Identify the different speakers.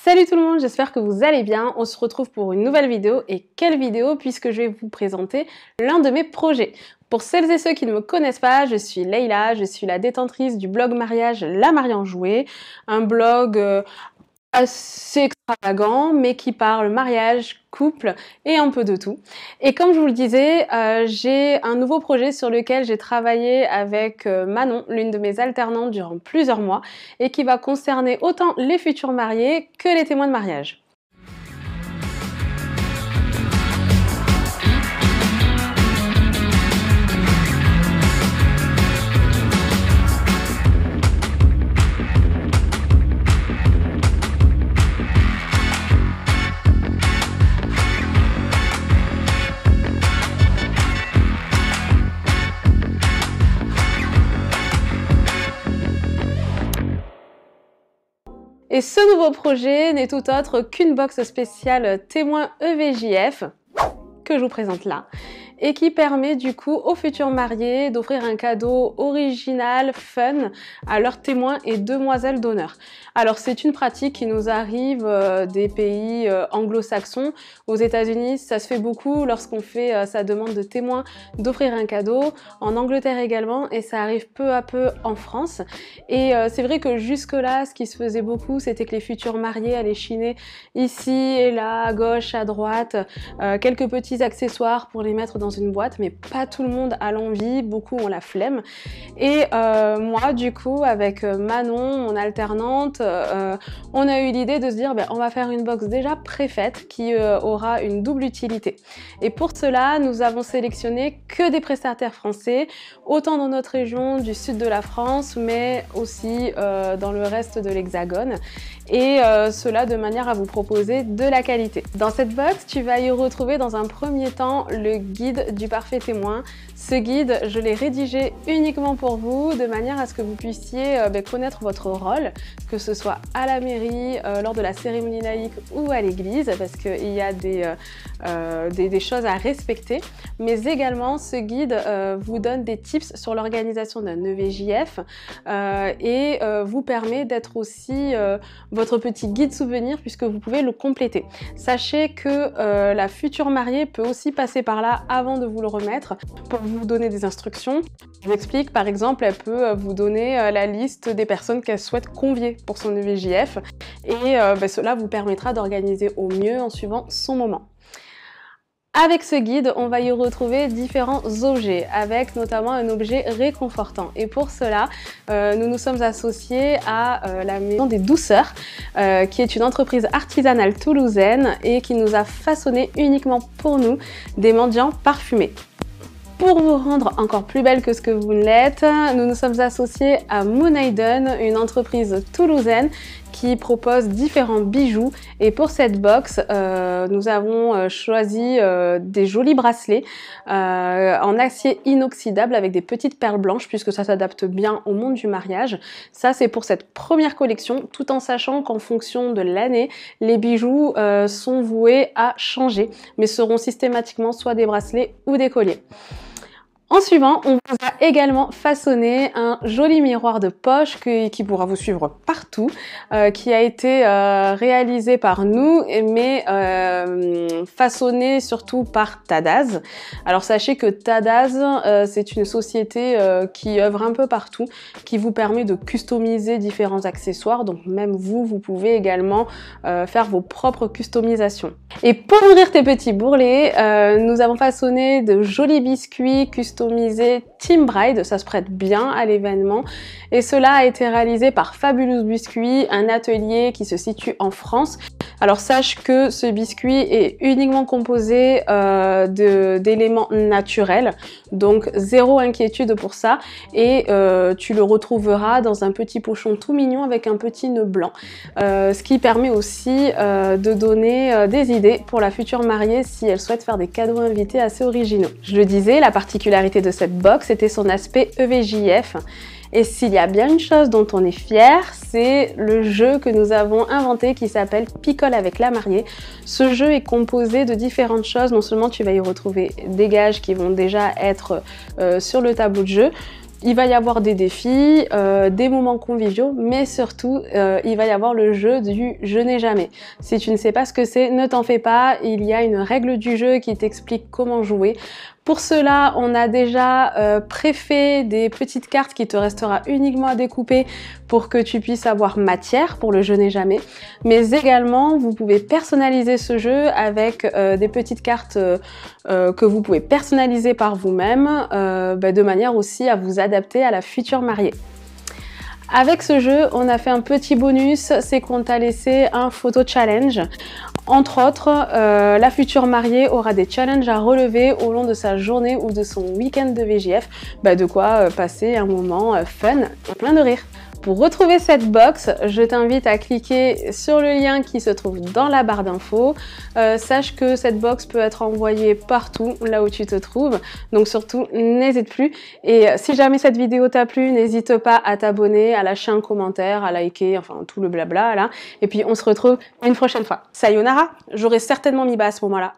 Speaker 1: Salut tout le monde, j'espère que vous allez bien. On se retrouve pour une nouvelle vidéo. Et quelle vidéo, puisque je vais vous présenter l'un de mes projets. Pour celles et ceux qui ne me connaissent pas, je suis Leïla, je suis la détentrice du blog mariage La Mariée en Jouet, un blog assez extravagant, mais qui parle mariage, couple et un peu de tout. Et comme je vous le disais, j'ai un nouveau projet sur lequel j'ai travaillé avec Manon, l'une de mes alternantes durant plusieurs mois, et qui va concerner autant les futurs mariés que les témoins de mariage. Et ce nouveau projet n'est tout autre qu'une box spéciale témoin EVJF que je vous présente là et qui permet du coup aux futurs mariés d'offrir un cadeau original, fun à leurs témoins et demoiselles d'honneur. Alors c'est une pratique qui nous arrive des pays anglo-saxons. Aux États-Unis, ça se fait beaucoup lorsqu'on fait sa demande de témoin d'offrir un cadeau. En Angleterre également, et ça arrive peu à peu en France. Et c'est vrai que jusque-là, ce qui se faisait beaucoup, c'était que les futurs mariés allaient chiner ici et là, à gauche, à droite, quelques petits accessoires pour les mettre dans une boîte, mais pas tout le monde a l'envie, beaucoup ont la flemme. Et moi, du coup, avec Manon, mon alternante, on a eu l'idée de se dire on va faire une box déjà préfaite qui aura une double utilité. Et pour cela, nous avons sélectionné que des prestataires français, autant dans notre région du sud de la France, mais aussi dans le reste de l'Hexagone. Et cela de manière à vous proposer de la qualité. Dans cette box, tu vas y retrouver dans un premier temps le guide du parfait témoin. Ce guide, je l'ai rédigé uniquement pour vous, de manière à ce que vous puissiez connaître votre rôle, que ce soit à la mairie, lors de la cérémonie laïque ou à l'église, parce qu'il y a des choses à respecter. Mais également, ce guide vous donne des tips sur l'organisation d'un EVJF et vous permet d'être aussi votre petit guide souvenir puisque vous pouvez le compléter. Sachez que la future mariée peut aussi passer par là avant de vous le remettre pour vous donner des instructions. Je vous explique, par exemple, elle peut vous donner la liste des personnes qu'elle souhaite convier pour son EVJF et cela vous permettra d'organiser au mieux en suivant son moment. Avec ce guide, on va y retrouver différents objets, avec notamment un objet réconfortant. Et pour cela, nous nous sommes associés à la Maison des Douceurs, qui est une entreprise artisanale toulousaine et qui nous a façonné uniquement pour nous des mendiants parfumés. Pour vous rendre encore plus belle que ce que vous ne l'êtes, nous nous sommes associés à Moonaiden, une entreprise toulousaine qui propose différents bijoux. Et pour cette box, nous avons choisi des jolis bracelets en acier inoxydable avec des petites perles blanches puisque ça s'adapte bien au monde du mariage. Ça, c'est pour cette première collection, tout en sachant qu'en fonction de l'année, les bijoux sont voués à changer, mais seront systématiquement soit des bracelets ou des colliers. En suivant, on vous a également façonné un joli miroir de poche qui pourra vous suivre partout, qui a été réalisé par nous, mais façonné surtout par Tadaz. Alors sachez que Tadaz, c'est une société qui œuvre un peu partout, qui vous permet de customiser différents accessoires, donc même vous pouvez également faire vos propres customisations. Et pour nourrir tes petits bourrelets, nous avons façonné de jolis biscuits customisé Team Bride, ça se prête bien à l'événement et cela a été réalisé par Fabulous Biscuits, un atelier qui se situe en France. Alors sache que ce biscuit est uniquement composé d'éléments naturels, donc zéro inquiétude pour ça et tu le retrouveras dans un petit pochon tout mignon avec un petit nœud blanc, ce qui permet aussi de donner des idées pour la future mariée si elle souhaite faire des cadeaux invités assez originaux. Je le disais, la particularité de cette box était son aspect EVJF. Et s'il y a bien une chose dont on est fier, c'est le jeu que nous avons inventé qui s'appelle Picole avec la mariée. Ce jeu est composé de différentes choses. Non seulement tu vas y retrouver des gages qui vont déjà être sur le tableau de jeu, Il va y avoir des défis, des moments conviviaux, mais surtout, il va y avoir le jeu du « je n'ai jamais ». Si tu ne sais pas ce que c'est, ne t'en fais pas, il y a une règle du jeu qui t'explique comment jouer. Pour cela, on a déjà préfait des petites cartes qui te restera uniquement à découper pour que tu puisses avoir matière pour le « je n'ai jamais ». Mais également, vous pouvez personnaliser ce jeu avec des petites cartes que vous pouvez personnaliser par vous-même, de manière aussi à vous adapter à la future mariée. Avec ce jeu, on a fait un petit bonus, c'est qu'on t'a laissé un photo challenge. Entre autres, la future mariée aura des challenges à relever au long de sa journée ou de son week-end de VJF, de quoi passer un moment fun et plein de rire. Pour retrouver cette box, je t'invite à cliquer sur le lien qui se trouve dans la barre d'infos. Sache que cette box peut être envoyée partout là où tu te trouves, donc surtout n'hésite plus. Et si jamais cette vidéo t'a plu, n'hésite pas à t'abonner, à lâcher un commentaire, à liker, enfin tout le blabla là. Et puis on se retrouve une prochaine fois. Sayonara, j'aurai certainement mis bas à ce moment-là.